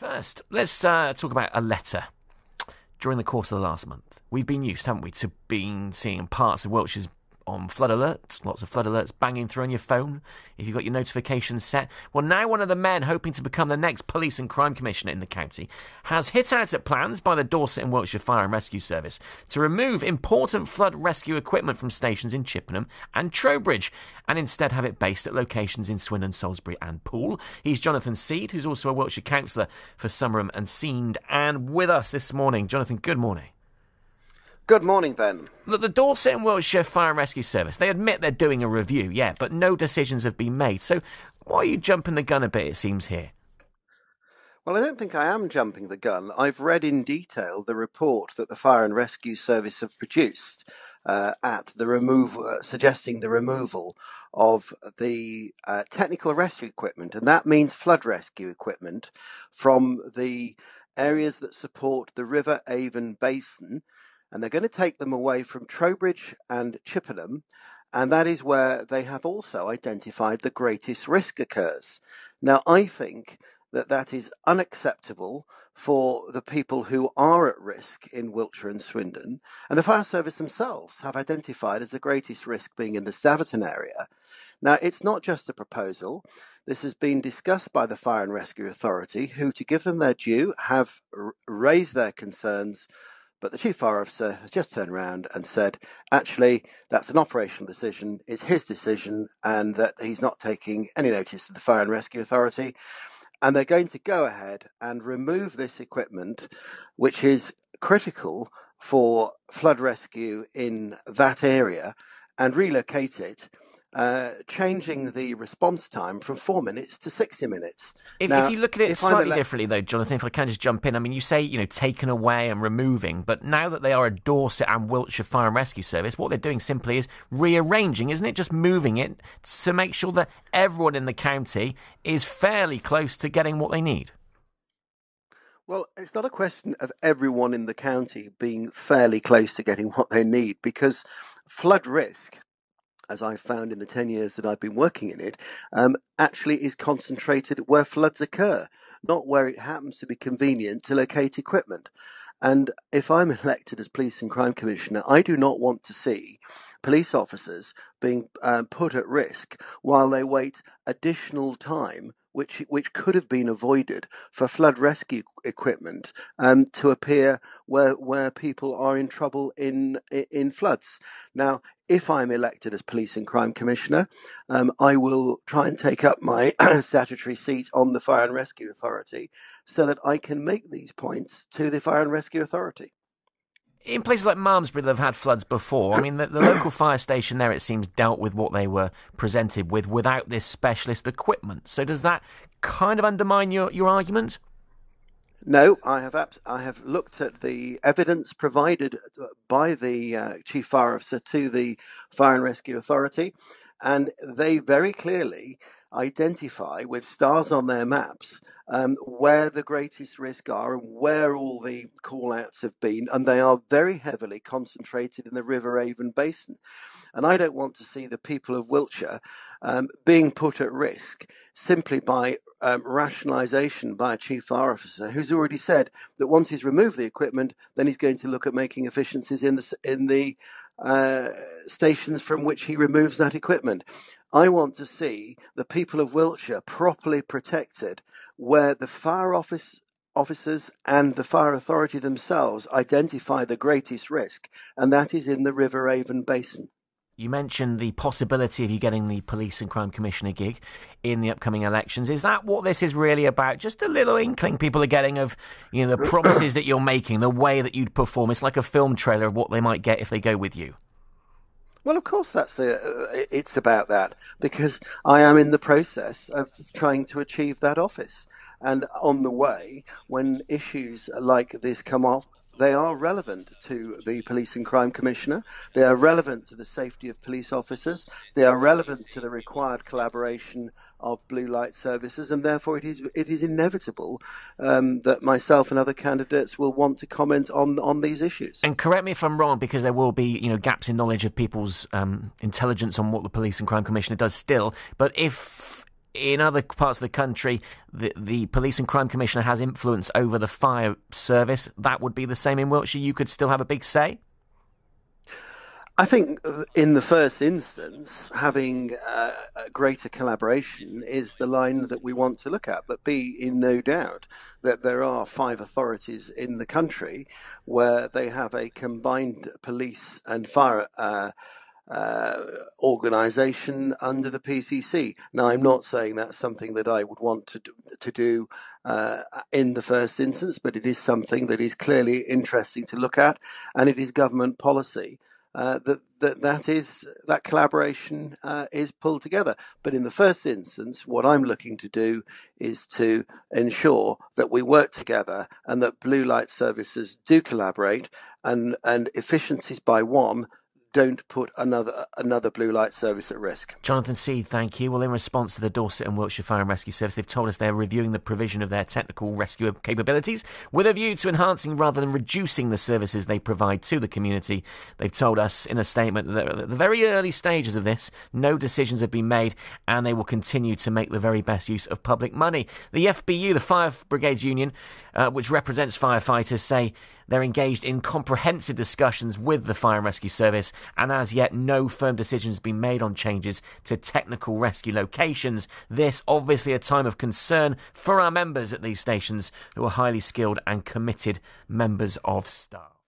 First, let's talk about a letter. During the course of the last month, we've been used, haven't we, to being seeing parts of Wiltshire's on flood alerts, lots of flood alerts banging through on your phone if you've got your notifications set. Well, now one of the men hoping to become the next police and crime commissioner in the county has hit out at plans by the Dorset and Wiltshire Fire and Rescue Service to remove important flood rescue equipment from stations in Chippenham and Trowbridge and instead have it based at locations in Swindon, Salisbury and Poole. He's Jonathon Seed, who's also a Wiltshire councillor for Summerham and Seed, and with us this morning. Jonathon, good morning. Good morning, Ben. Look, the Dorset and Wiltshire Fire and Rescue Service, they admit they're doing a review, yeah, but no decisions have been made. So why are you jumping the gun a bit, it seems, here? Well, I don't think I am jumping the gun. I've read in detail the report that the Fire and Rescue Service have produced suggesting the removal of the technical rescue equipment, and that means flood rescue equipment from the areas that support the River Avon Basin. And they're going to take them away from Trowbridge and Chippenham, and that is where they have also identified the greatest risk occurs. Now, I think that is unacceptable for the people who are at risk in Wiltshire and Swindon, and the fire service themselves have identified as the greatest risk being in the Staverton area. Now, it's not just a proposal. This has been discussed by the Fire and Rescue Authority, who, to give them their due, have raised their concerns. But the Chief Fire Officer has just turned around and said, actually, that's an operational decision, it's his decision, and that he's not taking any notice of the Fire and Rescue Authority. And they're going to go ahead and remove this equipment, which is critical for flood rescue in that area, and relocate it, changing the response time from 4 minutes to 60 minutes. If you look at it slightly differently, though, Jonathon, if I can just jump in, I mean, you say, taken away and removing, but now that they are a Dorset and Wiltshire Fire and Rescue Service, what they're doing simply is rearranging, isn't it? Just moving it to make sure that everyone in the county is fairly close to getting what they need. Well, it's not a question of everyone in the county being fairly close to getting what they need, because flood risk, as I've found in the 10 years that I've been working in it, actually is concentrated where floods occur, not where it happens to be convenient to locate equipment. And if I'm elected as Police and Crime Commissioner, I do not want to see police officers being put at risk while they wait additional time, which could have been avoided, for flood rescue equipment to appear where people are in trouble in floods. Now, if I'm elected as Police and Crime Commissioner, I will try and take up my statutory seat on the Fire and Rescue Authority so that I can make these points to the Fire and Rescue Authority. In places like Malmesbury that have had floods before, I mean, the local fire station there, it seems, dealt with what they were presented with without this specialist equipment. So does that kind of undermine your argument? No, I have looked at the evidence provided by the Chief Fire Officer to the Fire and Rescue Authority, and they very clearly identify with stars on their maps where the greatest risk are and where all the call-outs have been, and they are very heavily concentrated in the River Avon Basin. And I don't want to see the people of Wiltshire being put at risk simply by rationalisation by a Chief Fire Officer who's already said that once he's removed the equipment, then he's going to look at making efficiencies in the stations from which he removes that equipment. I want to see the people of Wiltshire properly protected, where the fire officers and the fire authority themselves identify the greatest risk, and that is in the River Avon Basin. You mentioned the possibility of you getting the Police and Crime Commissioner gig in the upcoming elections. Is that what this is really about? Just a little inkling people are getting of, the promises that you're making, the way that you'd perform. It's like a film trailer of what they might get if they go with you. Well, of course, it's about that, because I am in the process of trying to achieve that office. And on the way, when issues like this come up, they are relevant to the Police and Crime Commissioner. They are relevant to the safety of police officers. They are relevant to the required collaboration of blue light services, and therefore it is inevitable that myself and other candidates will want to comment on these issues. And correct me if I'm wrong, because there will be gaps in knowledge of people's intelligence on what the Police and Crime Commissioner does still. But if in other parts of the country, the Police and Crime Commissioner has influence over the fire service. That would be the same in Wiltshire. You could still have a big say? I think in the first instance, having a greater collaboration is the line that we want to look at. But be in no doubt that there are 5 authorities in the country where they have a combined police and fire organisation under the PCC. Now, I'm not saying that's something that I would want to do in the first instance, but it is something that is clearly interesting to look at, and it is government policy that collaboration is pulled together. But in the first instance, what I'm looking to do is to ensure that we work together and that blue light services do collaborate, and efficiencies by one don't put another blue light service at risk. Jonathon Seed, thank you. Well, in response to the Dorset and Wiltshire Fire and Rescue Service, they've told us they're reviewing the provision of their technical rescue capabilities with a view to enhancing rather than reducing the services they provide to the community. They've told us in a statement that at the very early stages of this, no decisions have been made and they will continue to make the very best use of public money. The FBU, the Fire Brigades Union, which represents firefighters, say they're engaged in comprehensive discussions with the Fire and Rescue Service, and as yet no firm decision has been made on changes to technical rescue locations. This obviously a time of concern for our members at these stations, who are highly skilled and committed members of staff.